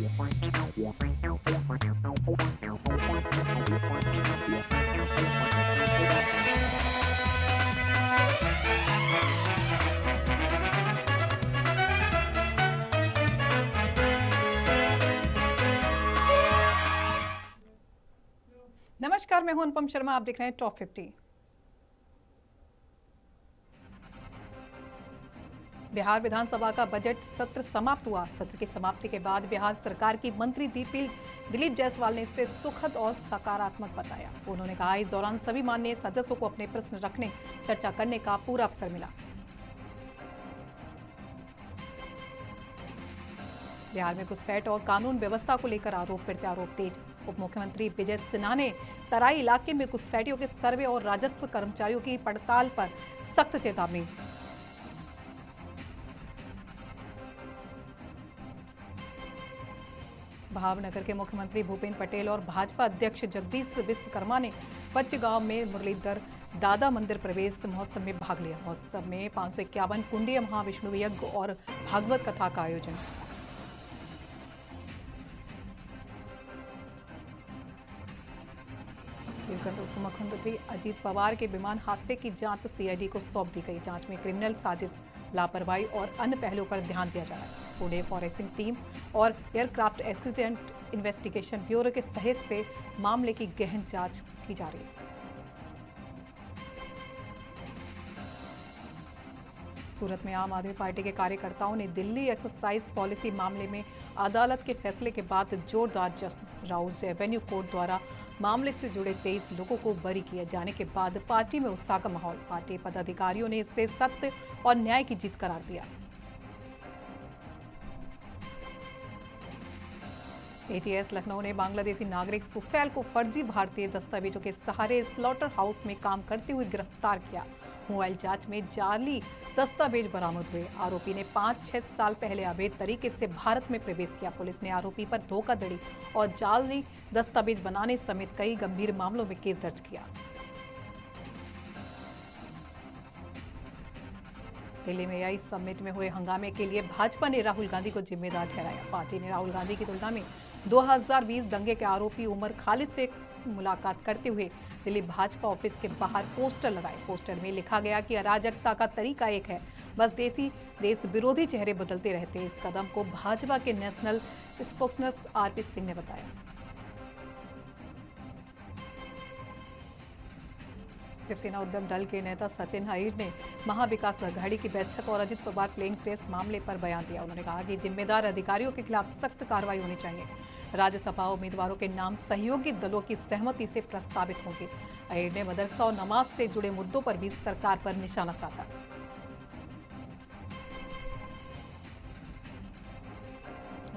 नमस्कार, मैं हूं अनुपम शर्मा। आप देख रहे हैं टॉप 50। बिहार विधानसभा का बजट सत्र समाप्त हुआ। सत्र की समाप्ति के बाद बिहार सरकार की मंत्री दिलीप जायसवाल ने इसे सुखद और सकारात्मक बताया। उन्होंने कहा, इस दौरान सभी माननीय सदस्यों को अपने प्रश्न रखने, चर्चा करने का पूरा अवसर मिला। बिहार में घुसपैठ और कानून व्यवस्था को लेकर आरोप प्रत्यारोप तेज। उप मुख्यमंत्री विजय सिन्हा ने तराई इलाके में घुसपैठियों के सर्वे और राजस्व कर्मचारियों की पड़ताल पर सख्त चेतावनी। भावनगर के मुख्यमंत्री भूपेन्द्र पटेल और भाजपा अध्यक्ष जगदीश विश्वकर्मा ने बच्चे गांव में मुरलीधर दादा मंदिर प्रवेश महोत्सव में भाग लिया। महोत्सव में 551 कुंडीय महाविष्णु यज्ञ और भागवत कथा का आयोजन। उप मुख्यमंत्री अजीत पवार के विमान हादसे की जांच सीआईडी को सौंप दी गई। जांच में क्रिमिनल साजिश, लापरवाही और अन्य पहलुओं पर ध्यान दिया जा रहा है। पुणे फॉरेंसिक टीम और एयरक्राफ्ट एक्सीडेंट इन्वेस्टिगेशन ब्यूरो के सहयोग से मामले की गहन जांच की जा रही है। सूरत में आम आदमी पार्टी के कार्यकर्ताओं ने दिल्ली एक्साइज पॉलिसी मामले में अदालत के फैसले के बाद जोरदार जश्न। राउज एवेन्यू कोर्ट द्वारा मामले से जुड़े 23 लोगों को बरी किए जाने के बाद पार्टी में उत्साह का माहौल। पार्टी पदाधिकारियों ने इसे सत्य और न्याय की जीत करार दिया। एटीएस लखनऊ ने बांग्लादेशी नागरिक सुफैल को फर्जी भारतीय दस्तावेजों के सहारे स्लॉटर हाउस में काम करते हुए गिरफ्तार किया। मोबाइल जांच में जाली दस्तावेज बरामद हुए। आरोपी ने 5-6 साल पहले अवैध तरीके से भारत में प्रवेश किया। पुलिस ने आरोपी पर धोखाधड़ी और जाली दस्तावेज बनाने समेत कई गंभीर मामलों में केस दर्ज किया। दिल्ली में एआई समिट में हुए हंगामे के लिए भाजपा ने राहुल गांधी को जिम्मेदार ठहराया। पार्टी ने राहुल गांधी की तुलना में 2020 दंगे के आरोपी उमर खालिद से मुलाकात करते हुए दिल्ली भाजपा ऑफिस के बाहर पोस्टर लगाए। पोस्टर में लिखा गया कि अराजकता का तरीका एक है, बस देश विरोधी चेहरे बदलते रहते हैं। इस कदम को भाजपा के नेशनल स्पोक्समैन आरपी सिंह ने बताया। शिवसेना उद्यम दल के नेता सचिन हाइर ने महाविकास अघाड़ी की बैठक और अजित पवार प्लेन क्रैश मामले पर बयान दिया। उन्होंने कहा कि जिम्मेदार अधिकारियों के खिलाफ सख्त कार्रवाई होनी चाहिए। राज्यसभा उम्मीदवारों के नाम सहयोगी दलों की सहमति से प्रस्तावित होंगे। हाइर ने मदरसा और नमाज से जुड़े मुद्दों पर भी सरकार पर निशाना साधा।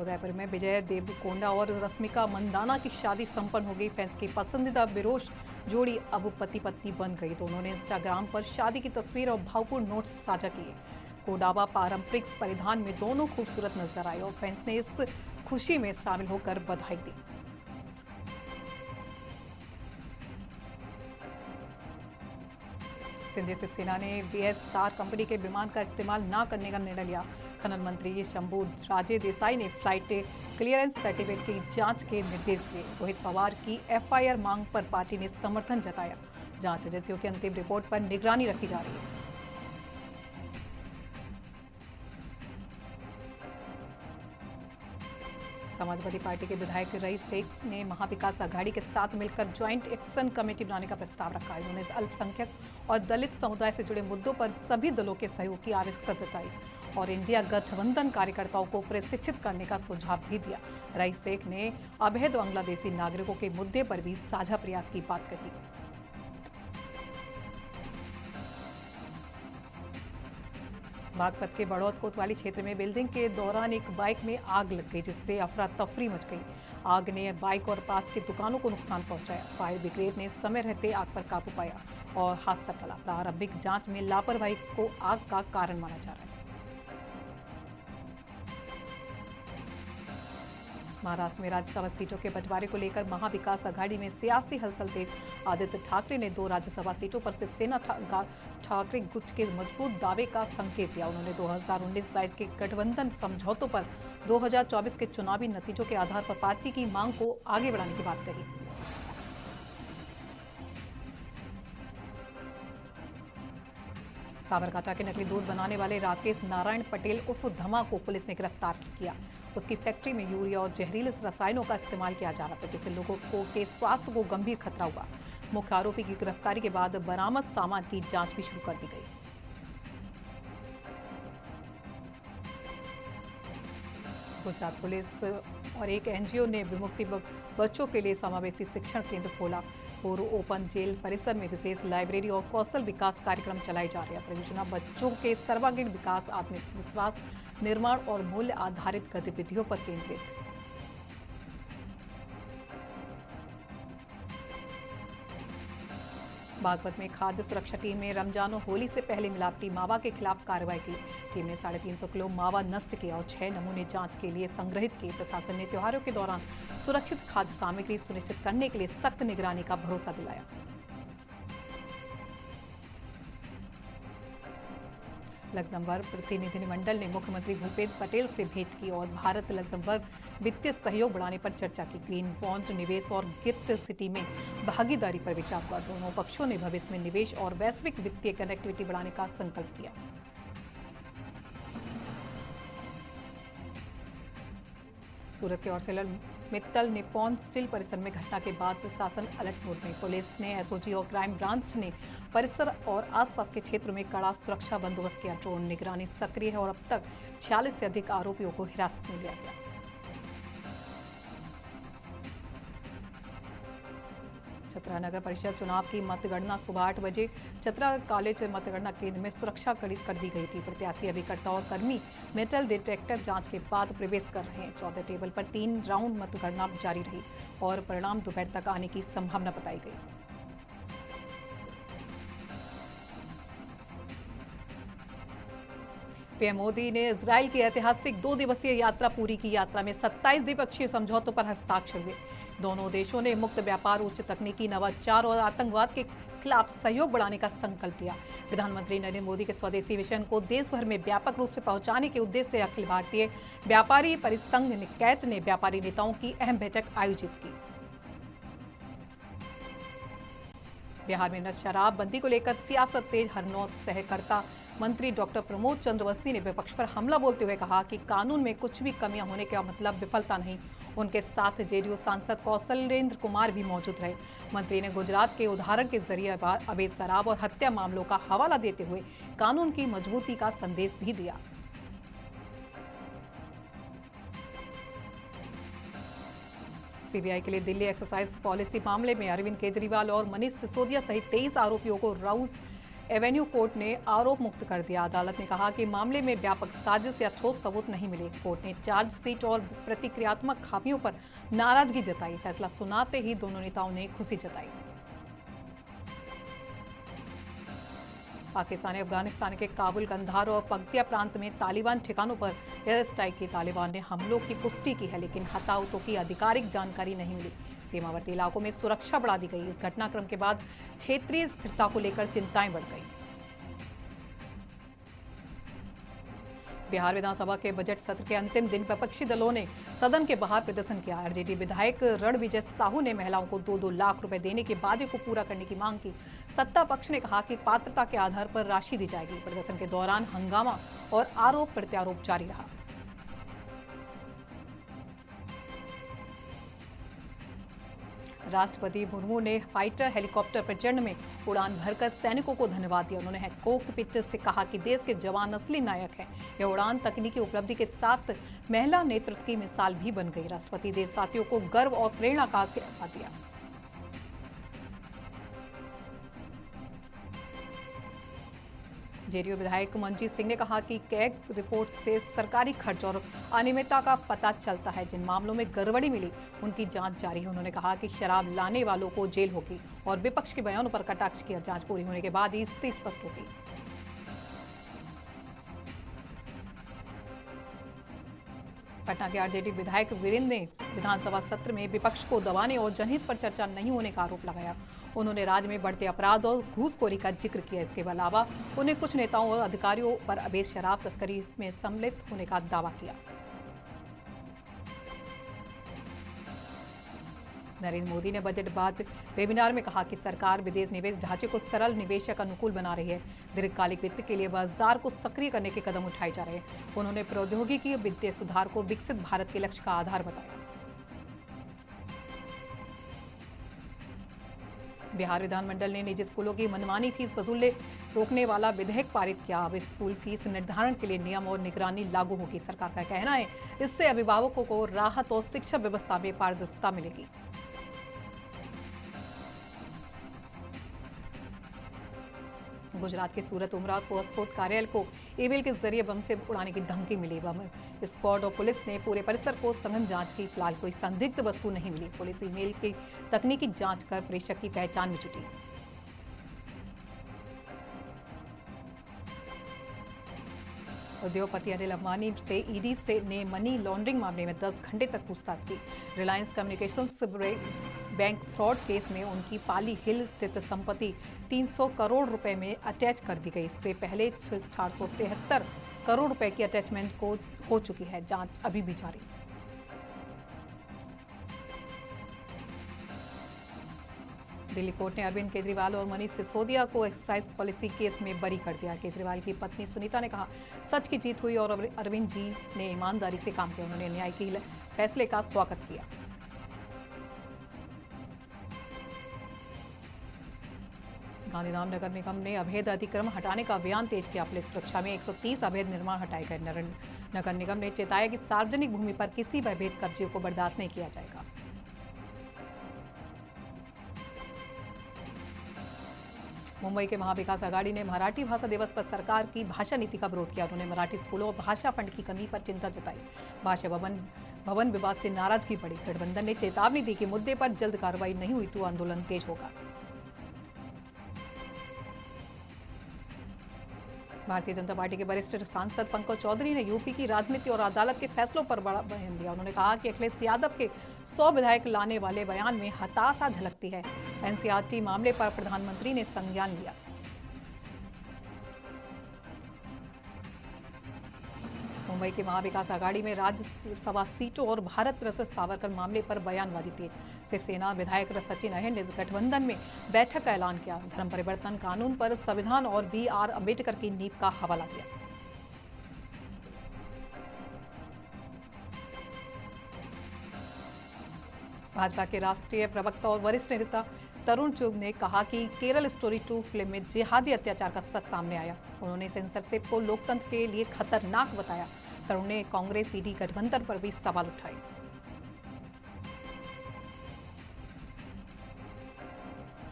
उदयपुर में विजय देवकोंडा और रश्मिका मंदाना की शादी संपन्न हो गई। फैंस की पसंदीदा बिरोश जोड़ी अब पति पत्नी बन गई। दोनों ने इंस्टाग्राम पर शादी की तस्वीर और भावपूर्ण नोट्स साझा किए। कोडावा पारंपरिक परिधान में दोनों खूबसूरत नजर आए और फैंस ने इस खुशी में शामिल होकर बधाई दी। सिंधी शिवसेना ने BS4 कंपनी के विमान का इस्तेमाल न करने का निर्णय लिया। खनन मंत्री शंभू राजे देसाई ने फ्लाइट क्लियरेंस सर्टिफिकेट की जांच के निर्देश दिए। रोहित पवार की FIR मांग पर पार्टी ने समर्थन जताया। जांच एजेंसियों की अंतिम रिपोर्ट पर निगरानी रखी जा रही है। समाजवादी पार्टी के विधायक रईस शेख ने महाविकास अघाड़ी के साथ मिलकर ज्वाइंट एक्शन कमेटी बनाने का प्रस्ताव रखा। उन्होंने अल्पसंख्यक और दलित समुदाय से जुड़े मुद्दों पर सभी दलों के सहयोग की आवश्यकता जताई और इंडिया गठबंधन कार्यकर्ताओं को प्रशिक्षित करने का सुझाव भी दिया। रईस शेख ने अवैध बांग्लादेशी नागरिकों के मुद्दे पर भी साझा प्रयास की बात कही। बागपत के बड़ौद कोतवाली क्षेत्र में बिल्डिंग के दौरान एक बाइक में आग लग गई, जिससे अफरा तफरी मच गई। आग ने बाइक और पास की दुकानों को नुकसान पहुंचाया। फायर ब्रिगेड ने समय रहते आग पर काबू पाया और हादसा टला। प्रारंभिक जांच में लापरवाही को आग का कारण माना जा रहा है। महाराष्ट्र में राज्यसभा सीटों के बंटवारे को लेकर महाविकास अघाड़ी में सियासी हलचल तेज। आदित्य ठाकरे ने 2 राज्यसभा सीटों पर शिवसेना ठाकरे गुट के मजबूत दावे का संकेत दिया। उन्होंने 2019-22 के गठबंधन समझौतों पर 2024 के चुनावी नतीजों के आधार पर पार्टी की मांग को आगे बढ़ाने की बात कही। साबरकांठा के नकली दूध बनाने वाले राकेश नारायण पटेल उर्फ धमा को पुलिस ने गिरफ्तार किया। उसकी फैक्ट्री में यूरिया और जहरीले रसायनों का इस्तेमाल किया जा रहा था, जिससे लोगों के स्वास्थ्य को गंभीर खतरा हुआ। मुख्य आरोपी की गिरफ्तारी के बाद बरामद सामान की जांच भी शुरू कर दी गई। गुजरात पुलिस और एक एनजीओ ने विमुक्ति बच्चों के लिए समावेशी शिक्षण केंद्र खोला। पूर्व ओपन जेल परिसर में विशेष लाइब्रेरी और कौशल विकास कार्यक्रम चलाए जा रहे हैं। परियोजना बच्चों के सर्वांगीण विकास, आत्मविश्वास निर्माण और मूल्य आधारित गतिविधियों पर केंद्रित। बागपत में खाद्य सुरक्षा टीम ने रमजान और होली से पहले मिलावटी मावा के खिलाफ कार्रवाई की। टीम ने 350 किलो मावा नष्ट किया और 6 नमूने जांच के लिए संग्रहित किए। प्रशासन ने त्योहारों के दौरान सुरक्षित खाद्य सामग्री सुनिश्चित करने के लिए सख्त निगरानी का भरोसा दिलाया। लग्जमबर्ग प्रतिनिधिमंडल ने मुख्यमंत्री भूपेश पटेल से भेंट की और भारत लग्जमबर्ग वित्तीय सहयोग बढ़ाने पर चर्चा की। ग्रीन बॉन्ड निवेश और गिफ्ट सिटी में भागीदारी पर विचार हुआ। दोनों पक्षों ने भविष्य में निवेश और वैश्विक वित्तीय कनेक्टिविटी बढ़ाने का संकल्प किया। सूरत के आर्सेलर मित्तल निप्पॉन स्टील परिसर में घटना के बाद प्रशासन अलर्ट मोड में। पुलिस ने एसओजी और क्राइम ब्रांच ने परिसर और आसपास के क्षेत्र में कड़ा सुरक्षा बंदोबस्त किया। ड्रोन निगरानी सक्रिय है और अब तक 46 से अधिक आरोपियों को हिरासत में लिया गया। चतरा नगर परिषद चुनाव की मतगणना सुबह 8 बजे चतरा कॉलेज मतगणना केंद्र में सुरक्षा कड़ी कर दी गई थी। प्रत्याशी, अभिकर्ता और कर्मी मेटल डिटेक्टर जांच के बाद प्रवेश कर रहे हैं। 14 टेबल पर 3 राउंड मतगणना जारी रही और परिणाम दोपहर तक आने की संभावना बताई गई। पीएम मोदी ने इजराइल की ऐतिहासिक 2 दिवसीय यात्रा पूरी की। यात्रा में 27 द्विपक्षीय समझौतों पर हस्ताक्षर हुए। दोनों देशों ने मुक्त व्यापार, उच्च तकनीकी नवाचार और आतंकवाद के खिलाफ सहयोग बढ़ाने का संकल्प लिया। प्रधानमंत्री नरेंद्र मोदी के स्वदेशी मिशन को देश भर में व्यापक रूप से पहुंचाने के उद्देश्य से अखिल भारतीय व्यापारी परिसंघ कैट ने व्यापारी नेताओं की अहम बैठक आयोजित की। बिहार में शराबबंदी को लेकर सियासत तेज। हरनौत सहकारिता मंत्री डॉक्टर प्रमोद चंद्र अवस्थी ने विपक्ष पर हमला बोलते हुए कहा कि कानून में कुछ भी कमियां होने का मतलब विफलता नहीं। उनके साथ जेडीयू सांसद कौशलेंद्र कुमार भी मौजूद रहे। मंत्री ने गुजरात के उदाहरण के जरिए अवैध शराब और हत्या मामलों का हवाला देते हुए कानून की मजबूती का संदेश भी दिया। सीबीआई के लिए दिल्ली एक्सरसाइज पॉलिसी मामले में अरविंद केजरीवाल और मनीष सिसोदिया सहित 23 आरोपियों को राउस एवेन्यू कोर्ट ने आरोप मुक्त कर दिया। अदालत ने कहा कि मामले में व्यापक साजिश या ठोस सबूत नहीं मिले। कोर्ट ने चार्जशीट और प्रतिक्रियात्मक खामियों पर नाराजगी जताई। फैसला सुनाते ही दोनों नेताओं ने खुशी जताई। पाकिस्तान ने अफगानिस्तान के काबुल, कंधार और पक्तिया प्रांत में तालिबान ठिकानों पर एयर स्ट्राइक की। तालिबान ने हमलों की पुष्टि की है, लेकिन हताहतों की आधिकारिक जानकारी नहीं मिली। सीमावर्ती इलाकों में सुरक्षा बढ़ा दी गई। इस घटनाक्रम के बाद क्षेत्रीय स्थिरता को लेकर चिंताएं बढ़ गई। बिहार विधानसभा के बजट सत्र के अंतिम दिन विपक्षी दलों ने सदन के बाहर प्रदर्शन किया। आरजेडी विधायक रणविजय साहू ने महिलाओं को 2-2 लाख रुपए देने के वादे को पूरा करने की मांग की। सत्ता पक्ष ने कहा कि पात्रता के आधार पर राशि दी जाएगी। प्रदर्शन के दौरान हंगामा और आरोप प्रत्यारोप जारी रहा। राष्ट्रपति मुर्मू ने फाइटर हेलीकॉप्टर प्रचंड में उड़ान भरकर सैनिकों को धन्यवाद दिया। उन्होंने कॉकपिट से कहा कि देश के जवान असली नायक हैं। यह उड़ान तकनीकी उपलब्धि के साथ महिला नेतृत्व की मिसाल भी बन गई। राष्ट्रपति देशवासियों को गर्व और प्रेरणा का आशीर्वाद दिया। जेडीयू विधायक मनजीत सिंह ने कहा कि कैग रिपोर्ट से सरकारी खर्च और अनियमितता का पता चलता है। जिन मामलों में गड़बड़ी मिली उनकी जांच जारी है। उन्होंने कहा कि शराब लाने वालों को जेल होगी और विपक्ष के बयानों पर कटाक्ष किया। जांच पूरी होने के बाद ही स्थिति स्पष्ट होगी। पटना के आरजेडी विधायक वीरेंद्र ने विधानसभा सत्र में विपक्ष को दबाने और जनहित पर चर्चा नहीं होने का आरोप लगाया। उन्होंने राज्य में बढ़ते अपराध और घूसखोरी का जिक्र किया। इसके अलावा उन्हें कुछ नेताओं और अधिकारियों पर अवैध शराब तस्करी में सम्मिलित होने का दावा किया। नरेंद्र मोदी ने बजट बाद वेबिनार में कहा कि सरकार विदेश निवेश ढांचे को सरल निवेशक अनुकूल बना रही है। दीर्घकालिक वित्त के लिए बाजार को सक्रिय करने के कदम उठाए जा रहे हैं। उन्होंने प्रौद्योगिकी वित्तीय सुधार को विकसित भारत के लक्ष्य का आधार बताया। बिहार विधानमंडल ने निजी स्कूलों की मनमानी फीस वसूलने रोकने वाला विधेयक पारित किया। अब स्कूल फीस निर्धारण के लिए नियम और निगरानी लागू होगी। सरकार का कहना है इससे अभिभावकों को राहत और शिक्षा व्यवस्था में पारदर्शिता मिलेगी। गुजरात के सूरत उमरा पासपोर्ट कार्यालय को ईमेल के जरिए बम से उड़ाने की धमकी मिली। बम स्क्वाड और पुलिस ने पूरे परिसर को सघन जांच की। फिलहाल कोई संदिग्ध वस्तु नहीं मिली। पुलिस ईमेल की तकनीकी जांच कर प्रेषक की पहचान में जुटी। उद्योगपति अनिल अंबानी से ईडी ने मनी लॉन्ड्रिंग मामले में 10 घंटे तक पूछताछ की। Reliance communications bank fraud case में उनकी पाली हिल स्थित संपत्ति 300 करोड़ रुपए में अटैच कर दी गई। इससे पहले 473 करोड़ रुपए की अटैचमेंट हो चुकी है। जांच अभी भी जारी। दिल्ली कोर्ट ने अरविंद केजरीवाल और मनीष सिसोदिया को एक्साइज पॉलिसी केस में बरी कर दिया। केजरीवाल की पत्नी सुनीता ने कहा सच की जीत हुई और अरविंद जी ने ईमानदारी से काम किया। उन्होंने न्याय के फैसले का स्वागत किया। गांधीधाम नगर निगम ने अवैध अतिक्रमण हटाने का अभियान तेज किया। पुलिस सुरक्षा में 130 अवैध निर्माण हटाए गए। नगर निगम ने चेताया कि सार्वजनिक भूमि पर किसी भी अवैध कब्जे को बर्दाश्त नहीं किया जाएगा। मुंबई के महाविकास आघाड़ी ने मराठी भाषा दिवस पर सरकार की भाषा नीति का विरोध किया। उन्होंने मराठी स्कूलों और भाषा फंड की कमी पर चिंता जताई। भाषा भवन विवाद से नाराजगी बढ़ी। गठबंधन ने चेतावनी दी कि मुद्दे पर जल्द कार्रवाई नहीं हुई तो आंदोलन तेज होगा। भारतीय जनता पार्टी के वरिष्ठ सांसद पंकज चौधरी ने यूपी की राजनीति और अदालत के फैसलों पर बड़ा बयान दिया। उन्होंने कहा कि अखिलेश यादव के 100 विधायक लाने वाले बयान में हताशा झलकती है। एनसीआरटी मामले पर प्रधानमंत्री ने संज्ञान लिया। मुंबई के महाविकास आघाड़ी में राज्यसभा सीटों और भारत रत्न सावरकर मामले पर बयानबाजी थी। शिवसेना विधायक सचिन अहिर ने गठबंधन में बैठक का ऐलान किया। धर्म परिवर्तन कानून पर संविधान और BR अम्बेडकर की नींव का हवाला दिया। भाजपा के राष्ट्रीय प्रवक्ता और वरिष्ठ नेता तरुण चुग ने कहा कि केरल स्टोरी 2 फिल्म में जिहादी अत्याचार का सच सामने आया। उन्होंने सेंसरशिप को लोकतंत्र के लिए खतरनाक बताया। तरुण ने कांग्रेस ईडी गठबंधन पर भी सवाल उठाए।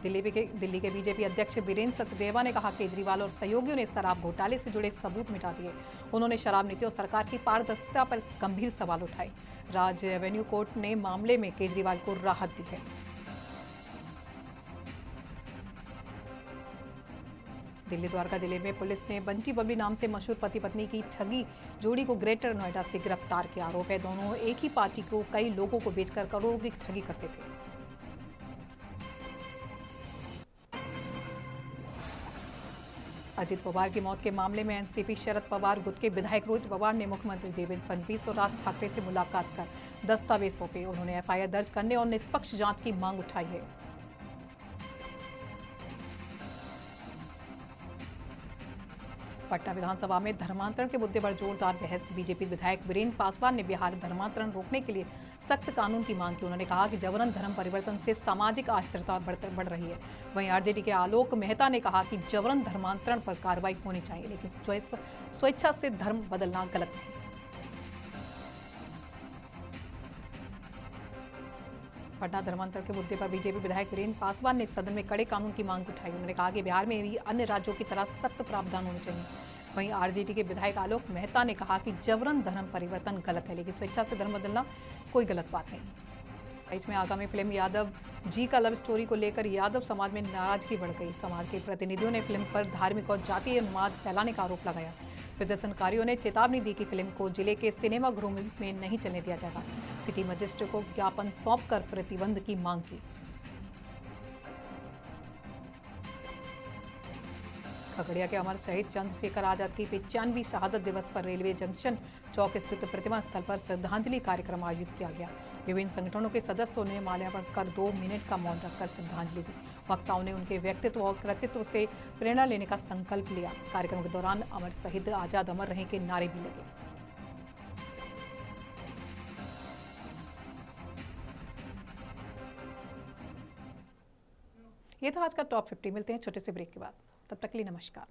दिल्ली के बीजेपी अध्यक्ष वीरेंद्र सचदेवा ने कहा केजरीवाल और सहयोगियों ने शराब घोटाले से जुड़े सबूत मिटा दिए। उन्होंने शराब नीति और सरकार की पारदर्शिता पर गंभीर सवाल उठाए। राज्य एवेन्यू कोर्ट ने मामले में केजरीवाल को राहत दी है। दिल्ली द्वारका जिले में पुलिस ने बंटी बबली नाम से मशहूर पति पत्नी की ठगी जोड़ी को ग्रेटर नोएडा से गिरफ्तार किया। आरोप है दोनों एक ही पार्टी को कई लोगों को बेचकर करोड़ों की ठगी करते थे। अजित पवार की मौत के मामले में एनसीपी शरद पवार गुट के विधायक रोहित पवार ने मुख्यमंत्री देवेंद्र फडणवीस और राज ठाकरे से मुलाकात कर दस्तावेज सौंपे। उन्होंने एफआईआर दर्ज करने और निष्पक्ष जांच की मांग उठाई है। पटना विधानसभा में धर्मांतरण के मुद्दे पर जोरदार बहस। बीजेपी विधायक वीरेंद्र पासवान ने बिहार धर्मांतरण रोकने के लिए सख्त कानून की मांग की। उन्होंने कहा कि जबरन धर्म परिवर्तन से सामाजिक अस्थिरता बढ़ रही है। वहीं आरजेडी के आलोक मेहता ने कहा कि जबरन धर्मांतरण पर कार्रवाई होनी चाहिए, लेकिन स्वेच्छा से धर्म बदलना गलत नहीं। पटना धर्मांतरण के मुद्दे पर बीजेपी विधायक वीरेंद्र पासवान ने सदन में कड़े कानून की मांग उठाई। उन्होंने कहा कि बिहार में भी अन्य राज्यों की तरह सख्त प्रावधान होने चाहिए। वहीं आरजेडी के विधायक आलोक मेहता ने कहा कि जबरन धर्म परिवर्तन गलत है, लेकिन स्वेच्छा से धर्म बदलना कोई गलत बात नहीं। इसमें आगामी फिल्म यादव जी का लव स्टोरी को लेकर यादव समाज में नाराजगी बढ़ गई। समाज के प्रतिनिधियों ने फिल्म पर धार्मिक और जातीय उन्माद फैलाने का आरोप लगाया। प्रदर्शनकारियों ने चेतावनी दी कि फिल्म को जिले के सिनेमाघरों में नहीं चलने दिया जाएगा। सिटी मजिस्ट्रेट को ज्ञापन सौंपकर प्रतिबंध की मांग की। खगड़िया के अमर शहीद चंद्रशेखर आजाद की 95वीं शहादत दिवस पर रेलवे जंक्शन चौक स्थित प्रतिमा स्थल पर श्रद्धांजलि कार्यक्रम आयोजित किया गया। विभिन्न संगठनों के सदस्यों ने माल्यार्पण कर 2 मिनट का मौन रखकर श्रद्धांजलि दी। वक्ताओं ने उनके व्यक्तित्व और कृतित्व से प्रेरणा लेने का संकल्प लिया। कार्यक्रम के दौरान अमर शहीद आजाद अमर रहे के नारे भी लगे। ये था आज का टॉप 50। मिलते हैं छोटे से ब्रेक के बाद, तब तक के लिए नमस्कार।